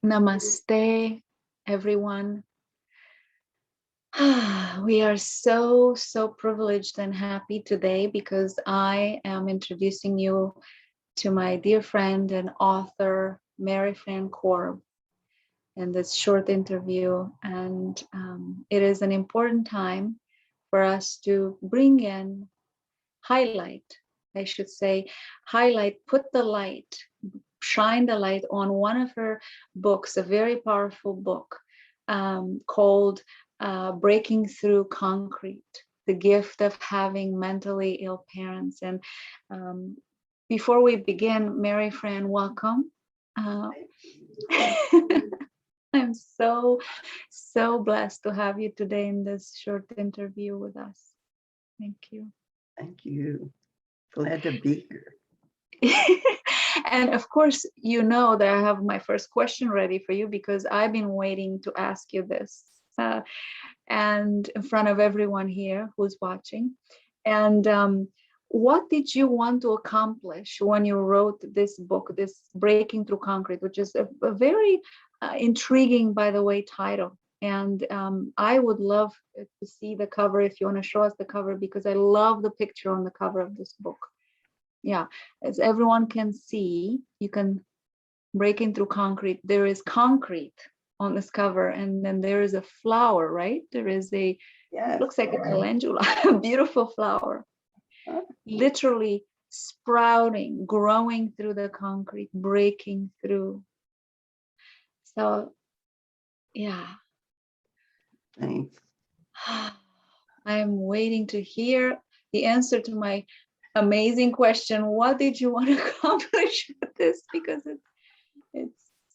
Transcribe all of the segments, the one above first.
Namaste, everyone. We are so privileged and happy today because I am introducing you to my dear friend and author, Marifran Korb, in this short interview. And it is an important time for us to bring in, highlight, I should say, put the light, shine the light on one of her books, a very powerful book called Breaking Through Concrete, The Gift of Having Mentally Ill Parents. And before we begin, Mary Fran, welcome. I'm so blessed to have you today in this short interview with us. Thank you. Thank you. Glad to be here. And of course, you know that I have my first question ready for you because I've been waiting to ask you this and in front of everyone here who's watching. And what did you want to accomplish when you wrote this book, this Breaking Through Concrete, which is a very intriguing, by the way, title. And I would love to see the cover if you want to show us the cover, because I love the picture on the cover of this book. Yeah, as everyone can see, you can Breaking Through Concrete. There is concrete on this cover, and then there is a flower, right? There is a, yes, looks like a calendula, a beautiful flower, literally sprouting, growing through the concrete, breaking through. So, yeah. Thanks. I'm waiting to hear the answer to my amazing question. What did you want to accomplish with this? Because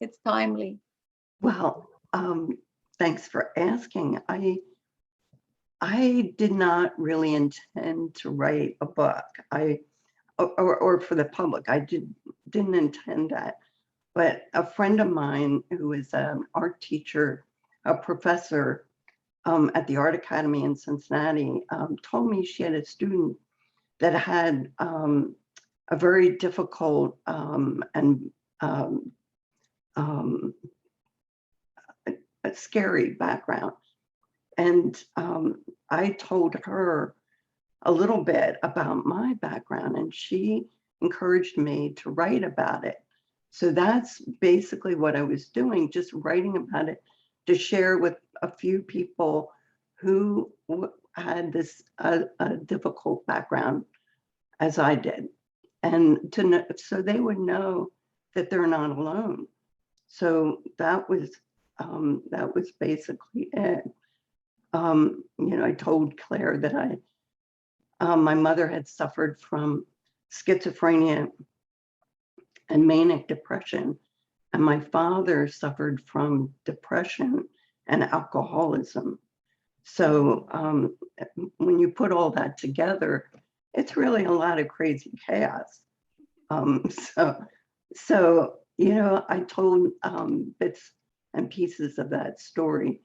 it's timely. Well, thanks for asking. I did not really intend to write a book. Or for the public. I didn't intend that. But a friend of mine who is an art teacher, a professor at the Art Academy in Cincinnati, told me she had a student that had a very difficult and a scary background. And I told her a little bit about my background, and she encouraged me to write about it. So that's basically what I was doing, just writing about it to share with a few people who had this a difficult background as I did, and to know, so they would know that they're not alone. So that was basically it. You know, I told Claire that my mother had suffered from schizophrenia and manic depression, and my father suffered from depression and alcoholism. So when you put all that together, it's really a lot of crazy chaos. So you know, I told bits and pieces of that story,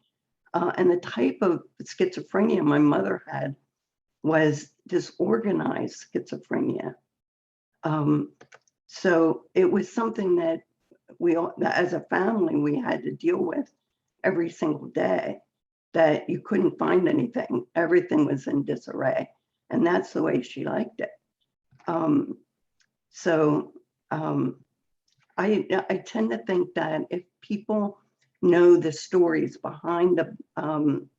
and the type of schizophrenia my mother had was disorganized schizophrenia. So it was something that we all, as a family, we had to deal with every single day, that you couldn't find anything. Everything was in disarray. And that's the way she liked it. I tend to think that if people know the stories behind the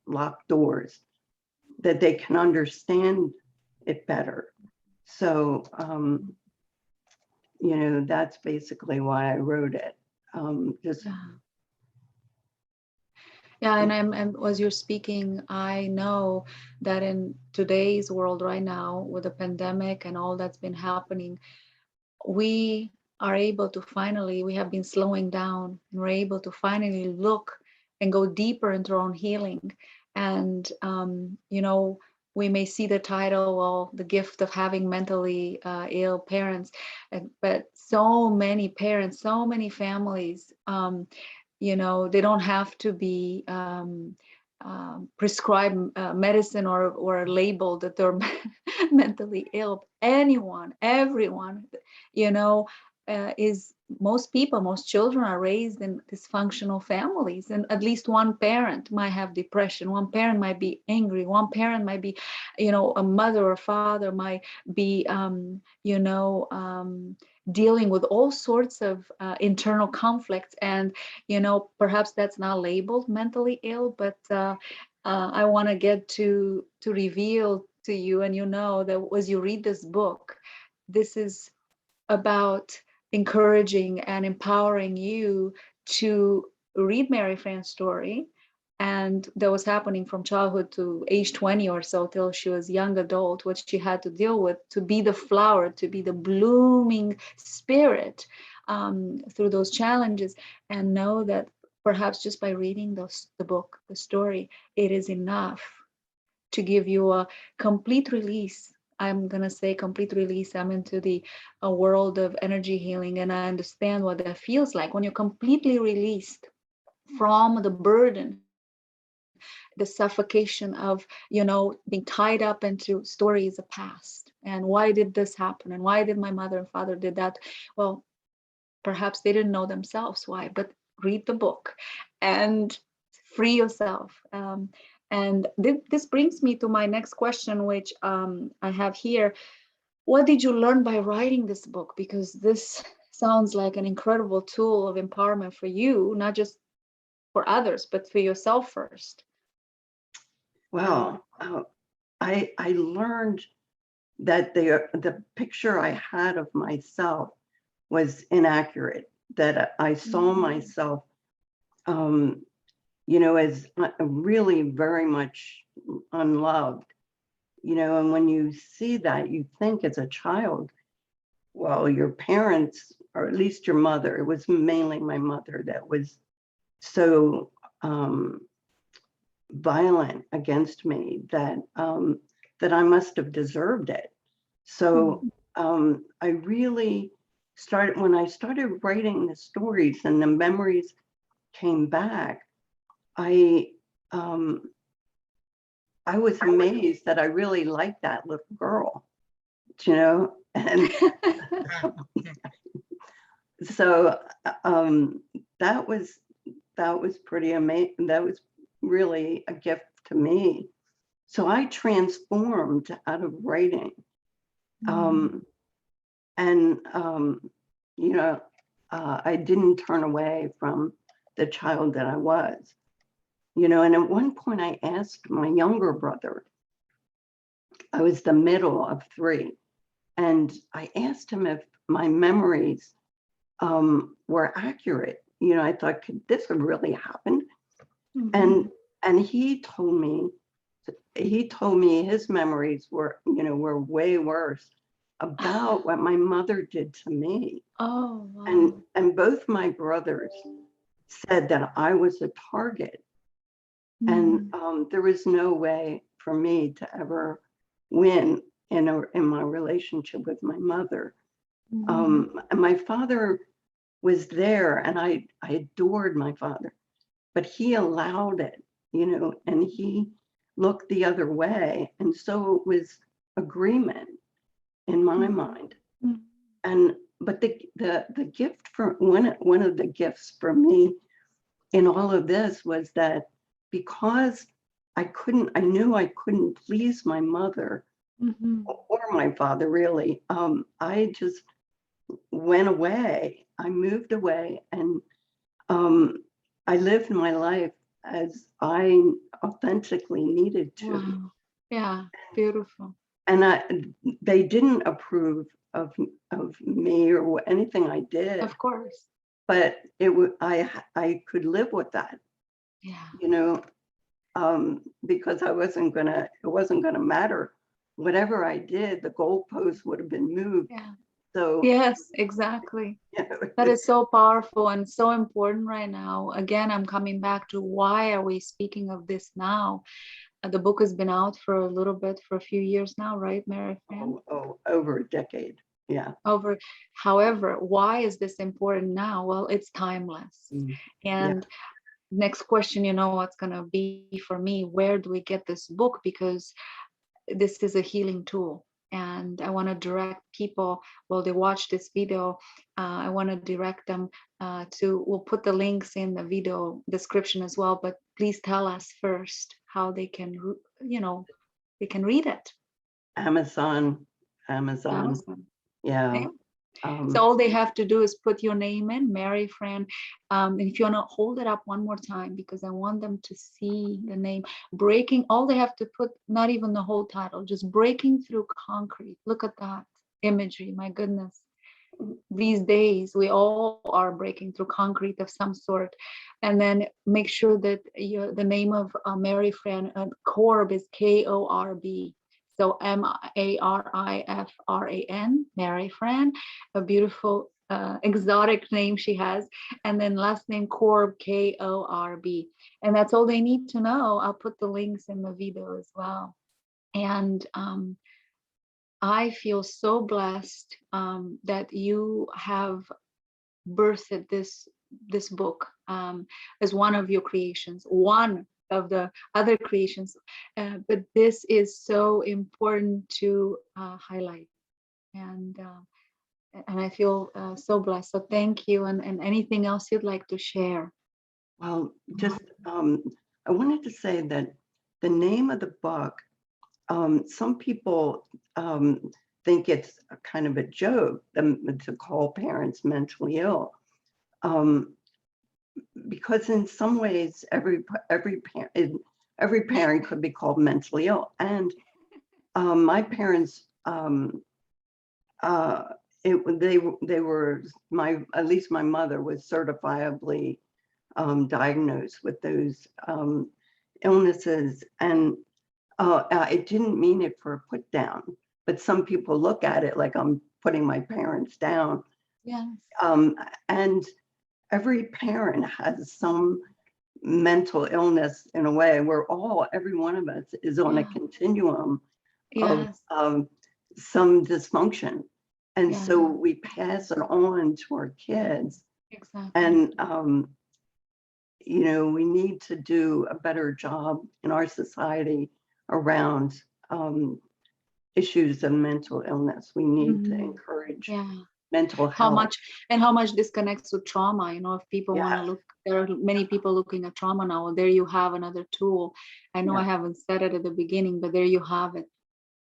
locked doors, that they can understand it better. So, you know, that's basically why I wrote it. Yeah, and as you're speaking, I know that in today's world right now, with the pandemic and all that's been happening, we are able to finally, we have been slowing down, and we're able to finally look and go deeper into our own healing. And, you know, we may see the title, well, the gift of having mentally ill parents, but so many parents, so many families, you know, they don't have to be prescribed medicine or labeled that they're mentally ill. Anyone, everyone, you know, is most people, most children are raised in dysfunctional families, and at least one parent might have depression, one parent might be angry, one parent might be, a mother or father might be, dealing with all sorts of internal conflicts. And, perhaps that's not labeled mentally ill, but I want to get to reveal to you, and that as you read this book, this is about encouraging and empowering you to read Marifran's story. And that was happening from childhood to age 20 or so, till she was young adult, what she had to deal with to be the flower, to be the blooming spirit through those challenges. And know that perhaps just by reading the book, the story, it is enough to give you a complete release. I'm going to say complete release. I'm into the world of energy healing, and I understand what that feels like when you're completely released from the burden, the suffocation of, being tied up into stories of past. And why did this happen? And why did my mother and father did that? Well, perhaps they didn't know themselves why, but read the book and free yourself. And this brings me to my next question, which I have here. What did you learn by writing this book? Because this sounds like an incredible tool of empowerment for you, not just for others, but for yourself first. Well, I learned that the picture I had of myself was inaccurate, that I saw myself, as really very much unloved, and when you see that, you think as a child, well, your parents, or at least your mother, it was mainly my mother that was so violent against me that I must have deserved it. So I really started, when I started writing the stories and the memories came back, I was amazed that I really liked that little girl, and so that was pretty amazing. That was really a gift to me. So I transformed out of writing. I didn't turn away from the child that I was, and at one point I asked my younger brother, I was the middle of three, and I asked him if my memories were accurate. I thought, could this have really happened? And he told me his memories were way worse, about what my mother did to me. Oh, wow. And both my brothers said that I was a target, and there was no way for me to ever win in my relationship with my mother. And my father was there, and I adored my father, but he allowed it, and he looked the other way, and so it was agreement in my mind. But the gift for one of the gifts for me in all of this was that, because I knew I couldn't please my mother or my father, really. I just went away. I moved away, and I lived my life as I authentically needed to. Wow. Yeah, beautiful. And they didn't approve of me or anything I did. Of course. But I could live with that. Yeah. Because it wasn't gonna matter. Whatever I did, the goalposts would have been moved. Yeah. So Yes, exactly. That is so powerful and so important right now. Again, I'm coming back to, why are we speaking of this now? The book has been out for a little bit, for a few years now, right, Marifran? Over a decade. Yeah. However, why is this important now? Well, it's timeless. And next question, what's going to be for me, where do we get this book? Because this is a healing tool. And I want to direct people while they watch this video. I want to direct them we'll put the links in the video description as well. But please tell us first how they can, they can read it. Amazon. Amazon. Yeah. Okay. So all they have to do is put your name in, Marifran. And if you want to hold it up one more time, because I want them to see the name. Breaking, all they have to put, not even the whole title, just Breaking Through Concrete. Look at that imagery, my goodness. These days, we all are breaking through concrete of some sort. And then make sure that the name of Marifran Korb is Korb. So Marifran, Marifran, a beautiful exotic name she has. And then last name Korb, Korb. And that's all they need to know. I'll put the links in the video as well. And I feel so blessed that you have birthed this book as one of your creations, one of the other creations, but this is so important to highlight, and I feel so blessed. So thank you, and anything else you'd like to share? Well, just I wanted to say that the name of the book, some people think it's a kind of a joke to call parents mentally ill. Because in some ways, every parent could be called mentally ill. And my parents, they were at least my mother was certifiably diagnosed with those illnesses, and I didn't mean it for a put down, but some people look at it like I'm putting my parents down. Yes. And every parent has some mental illness in a way. Every one of us is on a continuum Yes. of some dysfunction. And Yeah. so we pass it on to our kids. Exactly. And, we need to do a better job in our society around issues of mental illness. We need to encourage mental health. How much this connects with trauma. If people want to look, there are many people looking at trauma now. There you have another tool. I know I haven't said it at the beginning, but there you have it.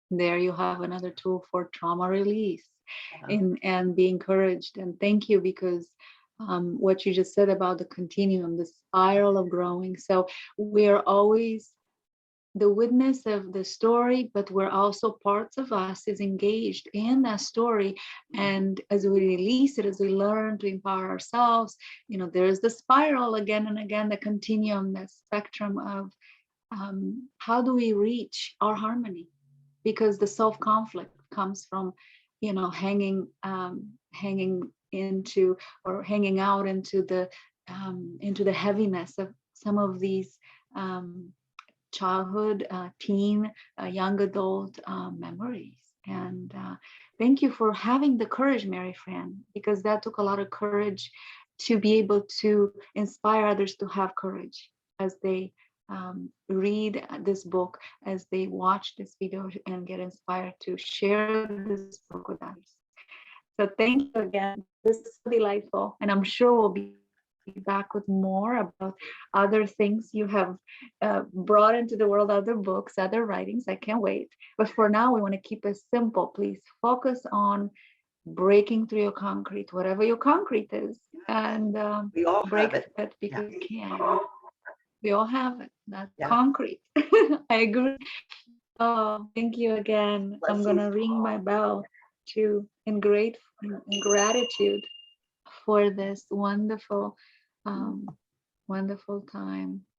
There you have another tool for trauma release, and be encouraged. And thank you, because what you just said about the continuum, the spiral of growing. So we're always the witness of the story, but we're also parts of us is engaged in that story. And as we release it, as we learn to empower ourselves, there's the spiral again and again, the continuum, the spectrum of how do we reach our harmony? Because the self-conflict comes from, hanging into, or hanging out into the heaviness of some of these childhood, teen, young adult memories. And thank you for having the courage, Marifran, because that took a lot of courage to be able to inspire others to have courage as they read this book, as they watch this video and get inspired to share this book with others. So thank you again. This is so delightful, and I'm sure we'll be back with more about other things you have brought into the world, other books, other writings. I can't wait. But for now, we want to keep it simple. Please focus on breaking through your concrete, whatever your concrete is, and we all break have it. it because you can. We all have it. That's Yeah. concrete. I agree. Oh, thank you again. I'm gonna ring my bell in gratitude for this wonderful, wonderful time.